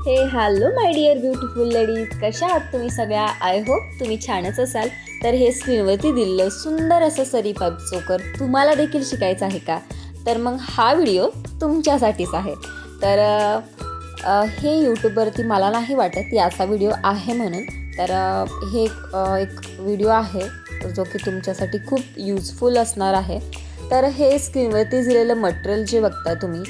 हे hello my dear beautiful ladies, कशा आहात तुम्ही सगळ्या? आय होप तुम्ही छानच असाल. तर हे स्क्रीनवरती दिलेलं सुंदर असं सरी पाईप चोकर तुम्हाला देखील शिकायचं आहे का? तर मग हा व्हिडिओ तुमच्यासाठीच आहे. तर हे यूट्यूबवरती मला नाही वाटत याचा व्हिडिओ आहे म्हणून. तर हे एक व्हिडिओ आहे जो की तुमच्यासाठी खूप युजफुल असणार आहे. तर हे स्क्रीनवरती दिलेलं मटेरियल जे बघताय तुम्ही,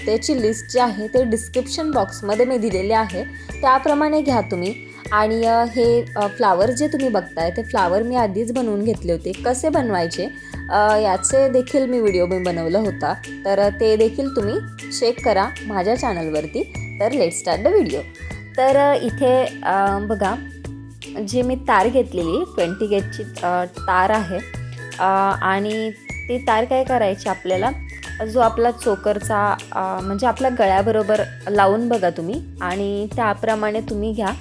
त्याची लिस्ट जी आहे ते डिस्क्रिप्शन बॉक्समध्ये मी दिलेले आहे. त्याप्रमाणे घ्या तुम्ही. आणि हे फ्लावर जे तुम्ही बघताय ते फ्लावर मी आधीच बनवून घेतले होते. कसे बनवायचे याचे देखील मी व्हिडिओ बनवला होता. तर ते देखील तुम्ही चेक करा माझ्या चॅनलवरती. तर लेट्स स्टार्ट द व्हिडिओ. तर इथे बघा, जे मी तार घेतलेली 20 गेजची तार आहे. आणि ती तार काय करायची आपल्याला, जो आपला चोकरचा म्हणजे आपल्या गळ्याबरोबर लावून बघा तुम्ही. आणि त्याप्रमाणे तुम्ही घ्या.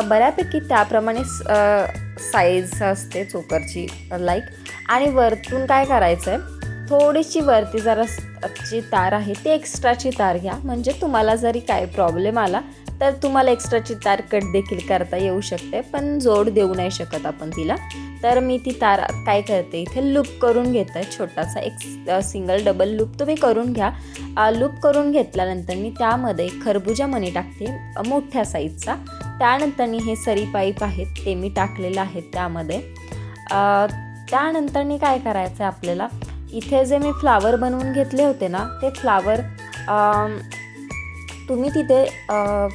बऱ्यापैकी त्याप्रमाणे साईज असते चोकरची लाईक. आणि वरतून काय करायचं आहे, थोडीशी वरती जरा जी तार आहे ती एक्स्ट्राची तार घ्या. म्हणजे तुम्हाला जरी काय प्रॉब्लेम आला तर तुम्हाला एक्स्ट्राची तार कट देखील करता येऊ शकते, पण जोड देऊ नाही शकत आपण तिला. तर मी ती तार काय करते, इथे लूप करून घेते. छोटासा एक सिंगल डबल लूप तुम्ही करून घ्या. लूप करून घेतल्यानंतर मी त्यामध्ये खरबुजा मणी टाकते मोठ्या साईजचा. त्यानंतर हे सरी पाईप आहेत ते मी टाकलेलं आहे त्यामध्ये. त्यानंतर काय करायचं आहे आपल्याला, इथे जे मी फ्लावर बनवून घेतले होते ना, ते फ्लावर तुम्ही तिथे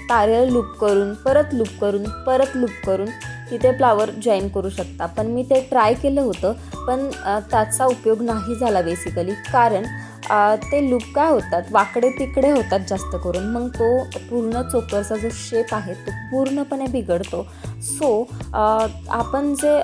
तारेला लूप करून परत लूप करून तिथे फ्लावर जॉईन करू शकता. पण मी ते ट्राय केलं होतं, पण त्याचा उपयोग नाही झाला बेसिकली. कारण ते लूप काय होतात, वाकडे तिकडे होतात जास्त करून. मग तो पूर्ण चोकरचा जो शेप आहे तो पूर्णपणे बिघडतो. सो आपण जे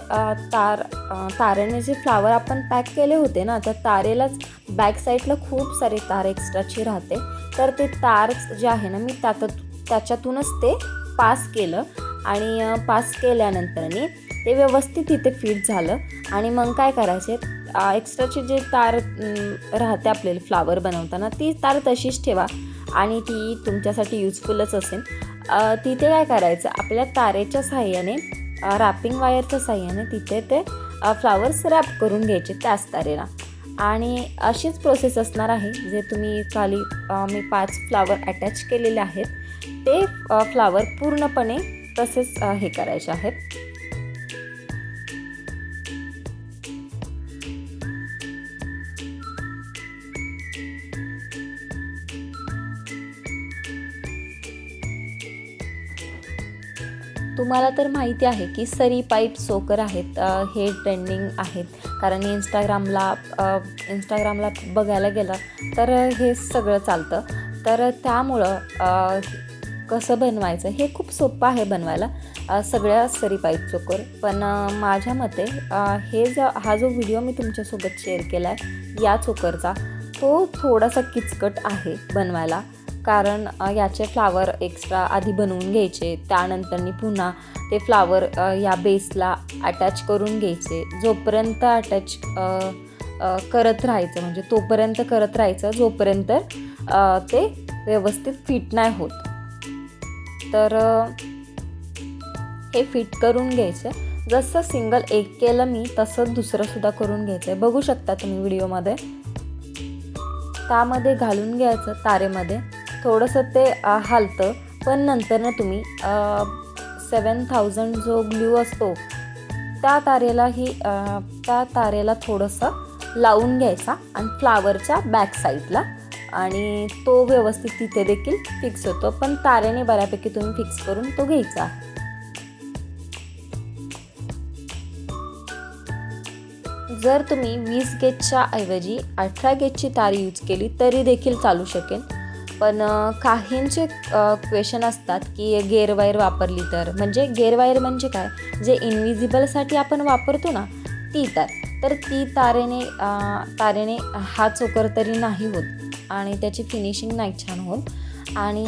तारेने जे फ्लावर आपण पॅक केले होते ना, त्या तारेलाच बॅक साईडला खूप सारे तार एक्स्ट्राची राहते. तर ते तार जे आहे ना, मी त्याच्यातूनच ते पास केलं. आणि पास केल्यानंतर ते व्यवस्थित तिथे फिट झालं. आणि मग काय करायचे, एक्स्ट्राची जे तार राहते आपल्याला फ्लावर बनवताना, ती तार तशीच ठेवा आणि ती तुमच्यासाठी युजफुलच असेल. तिथे काय करायचं, आपल्या तारेच्या साहाय्याने, रॅपिंग वायरच्या साहाय्याने तिथे ते फ्लावर्स रॅप करून घ्यायचे त्याच तारेला. आणि अशीच प्रोसेस असणार आहे. जे तुम्ही खाली मी 5 फ्लावर अटॅच केलेले आहेत ते फ्लावर पूर्णपणे तसेच हे करायचे आहेत. तुम्हाला तर माहिती आहे की सरी पाईप चोकर आहेत हे ट्रेंडिंग आहेत. कारण इंस्टाग्रामला बघायला गेलं तर हे सगळं चालतं. तर त्यामुळं कसं बनवायचं हे खूप सोपं आहे बनवायला सगळ्या सरी पाईप चोकर. पण माझ्या मते हा जो व्हिडिओ मी तुमच्यासोबत शेअर केला आहे या चोकरचा, तो थोडासा किचकट आहे बनवायला. कारण याचे फ्लावर एक्स्ट्रा आधी बनवून घ्यायचे, त्यानंतर पुन्हा ते फ्लावर या बेसला अटॅच करून घ्यायचे. जोपर्यंत अटॅच करत राहायचं, म्हणजे तोपर्यंत करत राहायचं जोपर्यंत ते व्यवस्थित फिट नाही होत. तर हे फिट करून घ्यायचं. जसं सिंगल एक केलं मी, तसंच दुसरंसुद्धा करून घ्यायचं आहे. बघू शकता तुम्ही व्हिडिओमध्ये. त्यामध्ये घालून घ्यायचं तारेमध्ये. थोडंसं ते हलतं, पण नंतर तुम्ही 7000 जो ग्लू असतो त्या तारेला थोडंसं लावून घ्यायचा आणि फ्लावरच्या बॅक साईडला, आणि तो व्यवस्थित तिथे देखील फिक्स होतो. पण तारेने बऱ्यापैकी तुम्ही फिक्स करून तो घ्यायचा. जर तुम्ही 20 गेजच्या ऐवजी 18 गेजची तार यूज केली तरी देखील चालू शकेल. पण काहींचे क्वेश्चन असतात की गेअर वायर वापरली तर, म्हणजे गेअर वायर म्हणजे काय, जे इनविजिबलसाठी आपण वापरतो ना ती तार. तर ती तारेने हा चोकर तरी नाही होत आणि त्याची फिनिशिंग नाही छान होत. आणि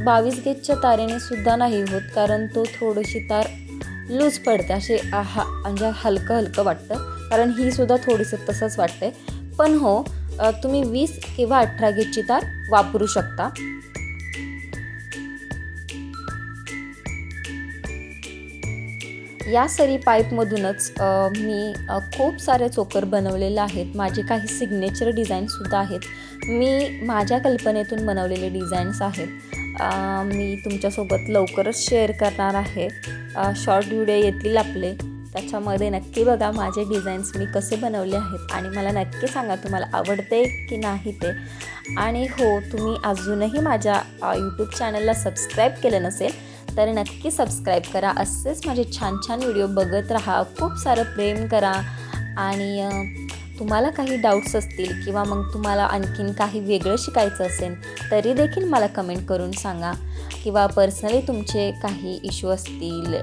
22 गेजच्या तारेने सुद्धा नाही होत, कारण तो थोडीशी तार लूज पडते, असे म्हणजे हलकं वाटतं. कारण ही सुद्धा थोडीसं तसंच वाटतंय. पण हो, तुम्ही 20 किंवा 18 गेजची तार वापरू शकता. या सरी पाईपमधूनच मी खूप सारे चोकर बनवलेले आहेत. माझे काही सिग्नेचर डिझाईनसुद्धा आहेत. मी माझ्या कल्पनेतून बनवलेले डिझाईन्स आहेत. मी तुमच्यासोबत लवकरच शेअर करणार आहे. शॉर्ट व्हिडिओ येतील आपले, त्याच्यामध्ये नक्की बघा माझे डिझाईन्स मी कसे बनवले आहेत आणि मला नक्की सांगा तुम्हाला आवडते की नाही ते. आणि हो, तुम्ही अजूनही माझ्या यूट्यूब चॅनलला सबस्क्राईब केलं नसेल तर नक्की सबस्क्राईब करा. असेच माझे छान छान व्हिडिओ बघत राहा, खूप सारं प्रेम करा. आणि तुम्हाला काही डाऊट्स असतील किंवा मग तुम्हाला आणखीन काही वेगळं शिकायचं असेल तरी देखील मला कमेंट करून सांगा. किंवा पर्सनली तुमचे काही इश्यू असतील,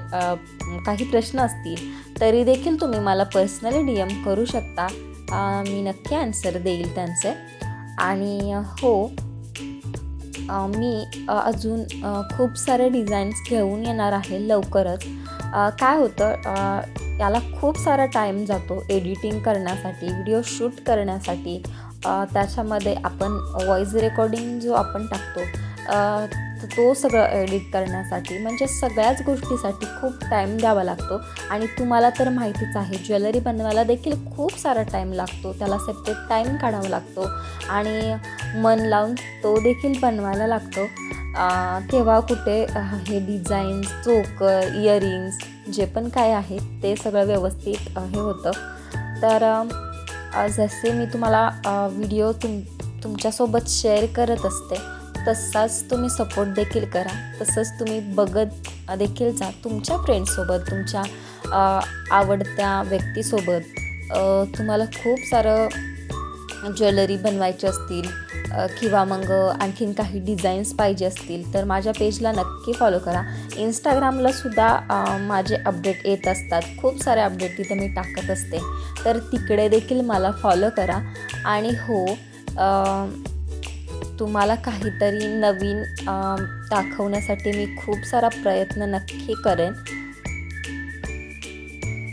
काही प्रश्न असतील तरी देखील तुम्ही मला पर्सनली DM करू शकता. मी नक्की आन्सर देईल त्यांचे. आणि हो, मी अजून खूप सारे डिझाईन्स घेऊन येणार आहे लवकरच. काय होतं, याला खूप सारा टाईम जातो एडिटिंग करण्यासाठी, व्हिडिओ शूट करण्यासाठी. त्याच्यामध्ये आपण व्हॉईस रेकॉर्डिंग जो आपण टाकतो तो सगळं एडिट करण्यासाठी, म्हणजे सगळ्याच गोष्टीसाठी खूप टाईम द्यावा लागतो. आणि तुम्हाला तर माहितीच आहे, ज्वेलरी बनवायला देखील खूप सारा टाईम लागतो. त्याला सेपरेट टाईम काढावा लागतो आणि मन लावून तो देखील बनवायला लागतो. तेव्हा कुठे हे डिझाईन्स, चोकर, इयरिंग्स जे पण काय आहे ते सगळं व्यवस्थित हे होतं. तर जसे मी तुम्हाला व्हिडिओ तुमच्यासोबत शेअर करत असते तसाच तुम्ही सपोर्ट देखील करा. तसंच तुम्ही बघत देखील जा तुमच्या फ्रेंड्ससोबत, तुमच्या आवडत्या व्यक्तीसोबत. तुम्हाला खूप सारं ज्वेलरी बनवायची असतील किंवा मग आणखीन काही डिझाईन्स पाहिजे असतील तर माझ्या पेजला नक्की फॉलो करा. इंस्टाग्रामला सुद्धा माझे अपडेट येत असतात. खूप सारे अपडेट तिथे मी टाकत असते, तर तिकडे देखील मला फॉलो करा. आणि हो, तुम्हाला काहीतरी नवीन दाखवण्यासाठी मी खूप सारा प्रयत्न नक्की करेन.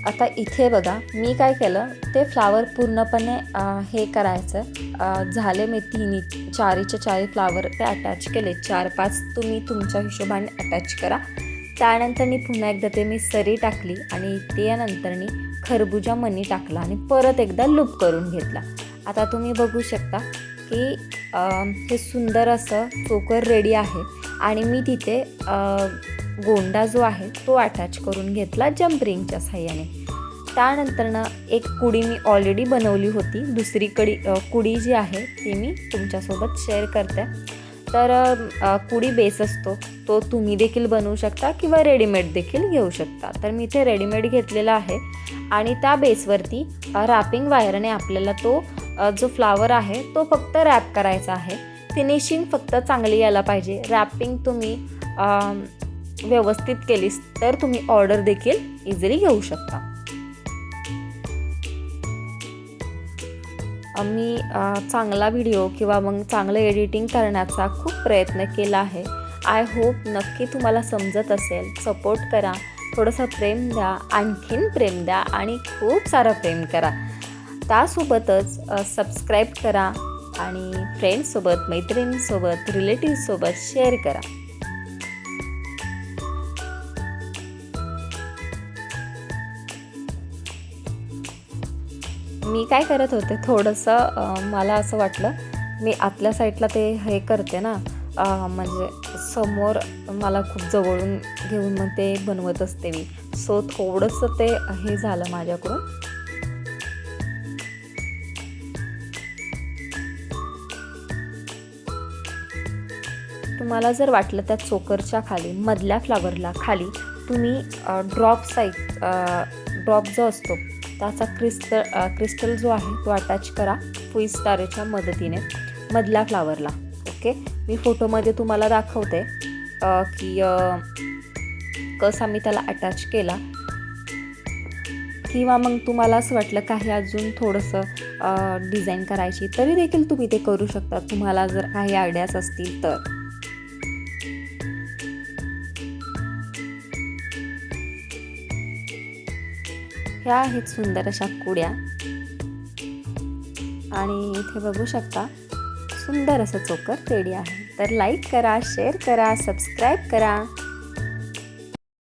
आता इथे बघा मी काय केलं, ते फ्लावर पूर्णपणे हे करायचं झाले. मी चारीचे फ्लावर ते अटॅच केले. 4-5 तुम्ही तुमच्या हिशोबाने अटॅच करा. त्यानंतर मी पुन्हा एकदा ते मी सरी टाकली आणि त्यानंतर मी खरबुजा मनी टाकला आणि परत एकदा लूप करून घेतला. आता तुम्ही बघू शकता की हे सुंदर असं चोकर रेडी आहे. आणि मी तिथे गोंडा जो आहे तो अटॅच करून घेतला जंप रिंगच्या साहाय्याने. त्यानंतरनं एक कुडी मी ऑलरेडी बनवली होती. दुसरी कुडी जी आहे ती मी तुमच्यासोबत शेअर करते. तर कुडी बेस असतो तो तुम्ही देखील बनवू शकता किंवा रेडीमेड देखील घेऊ शकता. तर मी इथे रेडीमेड घेतलेला आहे आणि त्या बेसवरती रॅपिंग वायरने आपल्याला तो जो फ्लावर आहे तो फक्त रॅप करायचा आहे. फिनिशिंग फक्त चांगली यायला पाहिजे. रॅपिंग तुम्ही व्यवस्थित केलीस तर तुम्ही ऑर्डर देखील इझिली घेऊ शकता. मी चांगला व्हिडिओ किंवा मग चांगलं एडिटिंग करण्याचा खूप प्रयत्न केला आहे. आय होप नक्की तुम्हाला समजत असेल. सपोर्ट करा, थोडंसं प्रेम द्या, आणखीन प्रेम द्या आणि खूप सारं प्रेम करा. त्यासोबतच सबस्क्राईब करा आणि फ्रेंड्ससोबत, मैत्रिणींसोबत, रिलेटिव्हसोबत शेअर करा. मी काय करत होते, थोडंसं मला असं वाटलं मी आतल्या साईडला ते हे करते ना, म्हणजे समोर मला खूप जवळून घेऊन मग ते बनवत असते मी. सो थोडंसं ते हे झालं माझ्याकडून. तुम्हाला जर वाटलं त्या चोकरच्या खाली, मधल्या फ्लावरला खाली तुम्ही ड्रॉप जो असतो त्याचा क्रिस्टल जो आहे तो अटॅच करा फुईस तारेच्या मदतीने मधल्या फ्लावरला. ओके, मी फोटोमध्ये तुम्हाला दाखवते की कसा मी त्याला अटॅच केला. किंवा मग तुम्हाला असं वाटलं काही अजून थोडंसं डिझाईन करायची तरी देखील तुम्ही ते करू शकता, तुम्हाला जर काही आयडियाज असतील तर. ह्या आहेत सुंदर अशा कुड्या आणि इथे बघू शकता सुंदर असं चोकर रेडी आहे. तर लाईक करा, शेअर करा, सबस्क्राईब करा.